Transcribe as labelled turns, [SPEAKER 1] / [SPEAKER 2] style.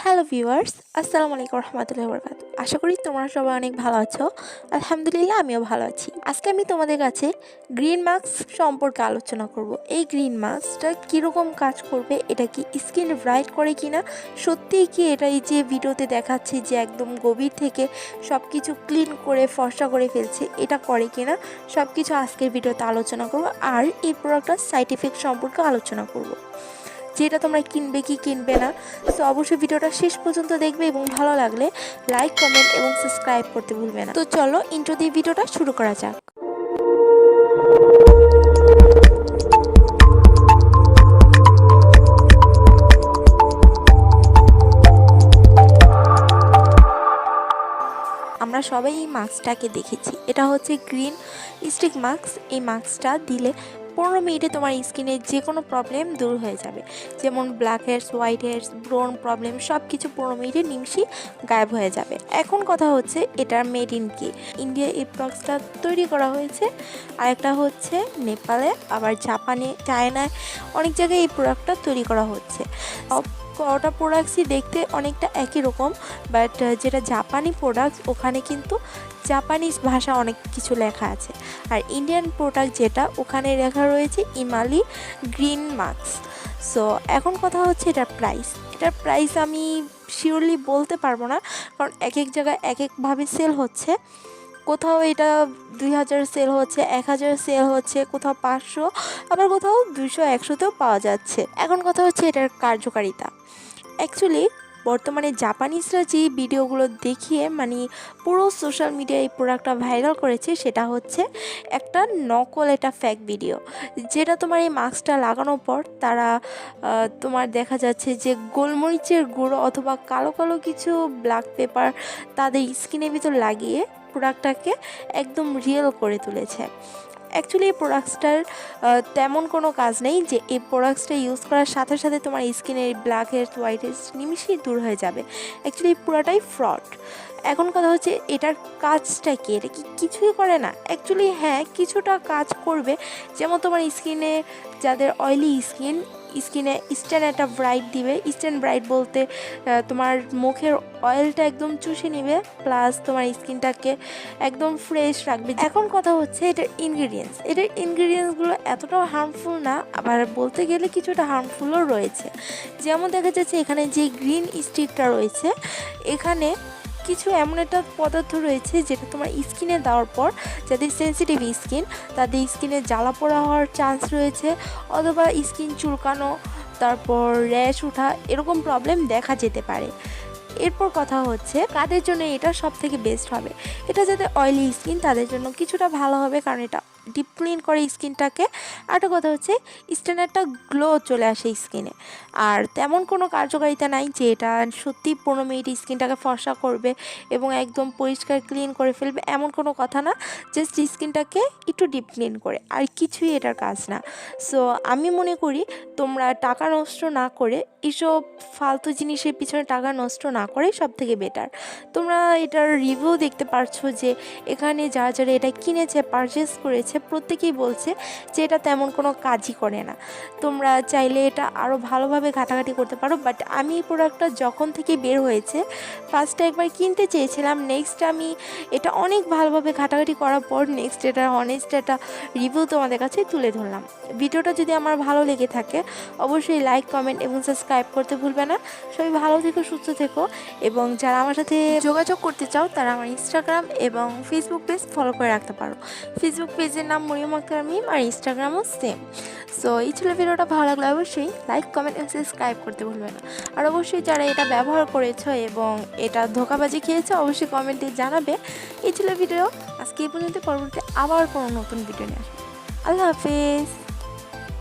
[SPEAKER 1] Hello viewers, আসসালামু আলাইকুম রহমতুল্লাহি ওয়া বারাকাতুহু। আশা করি তোমরা সবাই অনেক ভালো আছো। আলহামদুলিল্লাহ আমিও ভালো আছি। আজকে আমি তোমাদের কাছে গ্রিন মাস্ক সম্পর্কে আলোচনা করব। এই গ্রিন মাস্কটা কীরকম কাজ করবে, এটা কি স্কিন ব্রাইট করে কিনা, সত্যিই কি এটা এই যে ভিডিওতে দেখাচ্ছে যে একদম গভীর থেকে সব কিছু ক্লিন করে ফর্সা করে ফেলছে, এটা করে কিনা সব কিছু আজকের ভিডিওতে আলোচনা করব। আর এই প্রোডাক্টটার সাইড ইফেক্ট সম্পর্কে আলোচনা করব, যেটা তোমরা কিনবে কি কিনবে না। সো অবশ্যই ভিডিওটা শেষ পর্যন্ত দেখবে এবং ভালো লাগলে লাইক, কমেন্ট এবং সাবস্ক্রাইব করতে ভুলবে না। তো চলো ইন্ট্রো দিয়ে ভিডিওটা শুরু করা যাক। আমরা সবাই এই মাস্কটাকে দেখেছি, এটা হচ্ছে গ্রিন স্টিক মাস্ক। এই মাস্কটা দিলে 15 মিনিটে তোমার স্কিনের যে কোনো প্রবলেম দূর হয়ে যাবে, যেমন blackheads, whiteheads, brown problem সব কিছু 15 মিনিটে নিমিষেই গায়েব হয়ে যাবে। এখন কথা হচ্ছে এটার মেড ইন কি। ইন্ডিয়া এই প্রোডাক্টটা তৈরি করা হয়েছে, আর একটা হচ্ছে নেপালে, আবার জাপানে, চায়নায় অনেক জায়গায় এই প্রোডাক্টটা তৈরি করা হচ্ছে। কটা প্রোডাক্টসই দেখতে অনেকটা একই রকম, বাট যেটা জাপানি প্রোডাক্ট ওখানে কিন্তু জাপানিজ ভাষা অনেক কিছু লেখা আছে, আর ইন্ডিয়ান প্রোডাক্ট যেটা ওখানে লেখা রয়েছে ইমালি গ্রিন মাস্ক। সো এখন কথা হচ্ছে এটার প্রাইস আমি শিওরলি বলতে পারবো না, কারণ এক এক জায়গায় এক একভাবে সেল হচ্ছে। কোথাও এটা 2000 সেল হচ্ছে, 1000 সেল হচ্ছে, কোথাও 500, আবার কোথাও 200-100তেও পাওয়া যাচ্ছে। এখন কথা হচ্ছে এটার কার্যকারিতা। অ্যাকচুয়ালি বর্তমানে জাপানিজরা যে ভিডিওগুলো দেখিয়ে পুরো সোশ্যাল মিডিয়ায় এই প্রোডাক্টটা ভাইরাল করেছে, সেটা হচ্ছে একটা নকল, এটা ফেক ভিডিও। যেটা তোমার এই মাস্কটা লাগানোর পর তারা তোমার দেখা যাচ্ছে যে গোলমরিচের গুঁড়ো অথবা কালো কালো কিছু ব্ল্যাক পেপার তাদের স্কিনের ভিতর লাগিয়ে প্রোডাক্টটাকে একদম রিয়েল করে তুলেছে। অ্যাকচুয়ালি এই প্রোডাক্টসটার তেমন কোনো কাজ নেই যে এই প্রোডাক্টসটা ইউজ করার সাথে সাথে তোমার স্কিনের ব্ল্যাক হেডস, হোয়াইট হেডস নিমিশেই দূর হয়ে যাবে। অ্যাকচুয়ালি পুরোটাই ফ্রড। এখন কথা হচ্ছে এটার কাজটা কি, এটা কি কিছুই করে না? অ্যাকচুয়ালি হ্যাঁ, কিছুটা কাজ করবে। যেমন তোমার স্কিনে যাদের অয়েলি স্কিনে স্ট্যান্ড একটা ব্রাইট দিবে। স্ট্যান্ড ব্রাইট বলতে তোমার মুখের অয়েলটা একদম চুষে নিবে, প্লাস তোমার স্কিনটাকে একদম ফ্রেশ রাখবে। এখন কথা হচ্ছে এটার ইনগ্রিডিয়েন্টসগুলো এতটাও হার্মফুল না, আবার বলতে গেলে কিছুটা হার্মফুলও রয়েছে। যেমন দেখা যাচ্ছে এখানে যে গ্রিন স্টিকটা রয়েছে, এখানে কিছু এমন একটা পদার্থ রয়েছে যেটা তোমার স্কিনে দেওয়ার পর যাদের সেন্সিটিভ স্কিন, তাদের স্কিনে জ্বালা পোড়া হওয়ার চান্স রয়েছে, অথবা স্কিন চুলকানো, তারপর র্যাশ ওঠা, এরকম প্রবলেম দেখা যেতে পারে। এরপর কথা হচ্ছে কাদের জন্য এটা সব থেকে বেস্ট হবে। এটা যাদের অয়েলি স্কিন তাদের জন্য কিছুটা ভালো হবে, কারণ এটা ডিপ ক্লিন করে স্কিনটাকে। আরেকটা কথা হচ্ছে স্কিনে একটা গ্লো চলে আসে স্কিনে। আর তেমন কোনো কার্যকারিতা নাই যে এটা সত্যি 15 মিনিট স্কিনটাকে ফর্সা করবে এবং একদম পরিষ্কার ক্লিন করে ফেলবে, এমন কোনো কথা না। জাস্ট স্কিনটাকে একটু ডিপ ক্লিন করে, আর কিছুই এটার কাজ না। সো আমি মনে করি তোমরা টাকা নষ্ট না করে, এসব ফালতু জিনিসের পিছনে টাকা নষ্ট না করে সব থেকে বেটার তোমরা এটার রিভিউ দেখতে পারছো যে এখানে যারা যারা এটা কিনেছে, পারচেস করেছে, প্রত্যেকেই বলছে যে এটা তেমন কোনো কাজই করে না। তোমরা চাইলে এটা আরও ভালোভাবে ঘাটাঘাটি করতে পারো, বাট আমি এই প্রোডাক্টটা যখন থেকে বের হয়েছে ফার্স্টে একবার কিনতে চেয়েছিলাম, নেক্সট আমি এটা অনেক ভালোভাবে ঘাটাঘাটি করার পর নেক্সট এটা অনেস্ট একটা রিভিউ তোমাদের কাছে তুলে ধরলাম। ভিডিওটা যদি আমার ভালো লেগে থাকে অবশ্যই লাইক, কমেন্ট এবং সাবস্ক্রাইব করতে ভুলবে না। সবাই ভালো থেকো, সুস্থ থেকো, এবং যারা আমার সাথে যোগাযোগ করতে চাও তারা আমার ইনস্টাগ্রাম এবং ফেসবুক পেজ ফলো করে রাখতে পারো। ফেসবুক পেজের নাম MorioM Akter MiM, আর ইনস্টাগ্রামও সেম। সো এই ছিল ভিডিওটা, ভালো লাগলে অবশ্যই লাইক, কমেন্ট এবং সাবস্ক্রাইব করতে ভুলবে না। আর অবশ্যই যারা এটা ব্যবহার করেছো এবং এটা ধোঁকাবাজি খেয়েছো অবশ্যই কমেন্টে জানাবে। এই ছিল ভিডিও আজকে এই পর্যন্ত, পরবর্তী আবার কোনো নতুন ভিডিও নিয়ে আসবো। আল্লাহ হাফেজ।